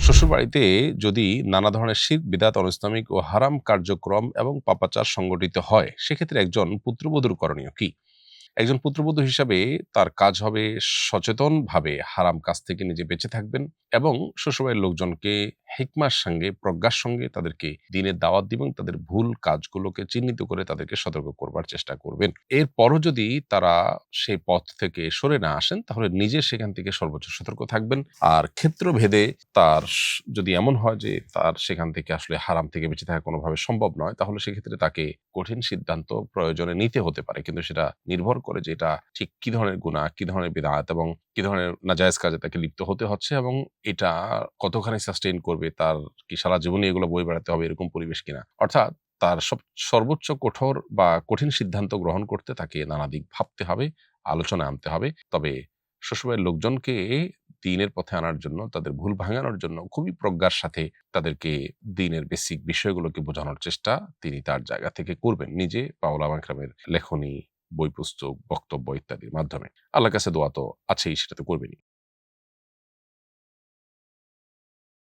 শ্বশুরবাড়িতে যদি নানা ধরনের শিরক, বিদআত, অনৈসলামিক ও হারাম কার্যক্রম এবং পাপাচার সংগঠিত হয়, সেক্ষেত্রে একজন পুত্রবধূর করণীয় কি? একজন পুত্রবধূ হিসাবে তার কাজ হবে সচেতনভাবে হারাম কাজ থেকে নিজে বেঁচে থাকবেন এবং শ্বশুরবাড়ির লোকজনকে হিকমার সঙ্গে, প্রজ্ঞার সঙ্গে তাদেরকে দ্বীনের দাওয়াত দিবেন, তাদের ভুল কাজগুলোকে চিহ্নিত করে তাদেরকে সতর্ক করবার চেষ্টা করবেন। এরপরও যদি তারা সেই পথ থেকে সরে না আসেন, তাহলে নিজে সেখান থেকে সর্বোচ্চ সতর্ক থাকবেন। আর ক্ষেত্রভেদে তার যদি এমন হয় যে তার সেখান থেকে আসলে হারাম থেকে বেঁচে থাকা কোনোভাবে সম্ভব নয়, তাহলে সেক্ষেত্রে তাকে কঠিন সিদ্ধান্ত প্রয়োজনে নিতে হতে পারে। কিন্তু সেটা নির্ভর করে যে এটা ঠিক কি ধরনের গুনাহ, কি ধরনের বিদআত এবং কি ধরনের নাজায়েজ কাজে তাকে লিপ্ত হতে হচ্ছে এবং এটা কতখানি সাস্টেইন করবে, তার কি সারা জীবনই এগুলো বয়ে বেড়াতে হবে এরকম পরিবেশ কিনা। অর্থাৎ তার সর্বোচ্চ কঠোর বা কঠিন সিদ্ধান্ত গ্রহণ করতে তাকে নানা দিক ভাবতে হবে, আলোচনায় আনতে হবে। তবে শ্বশুরবাড়ির লোকজনকে দ্বীনের পথে আনার জন্য, তাদের ভুল ভাঙানোর জন্য খুবই প্রজ্ঞার সাথে তাদেরকে দ্বীনের বেসিক বিষয়গুলোকে বোঝানোর চেষ্টা তিনি তার জায়গা থেকে করবেন। নিজে বা উলামা ইকরামের লেখনী, বই পুস্তক, বক্তব্য ইত্যাদির মাধ্যমে। আল্লাহর কাছে দোয়া তো আছেই, সেটা তো করবেনই।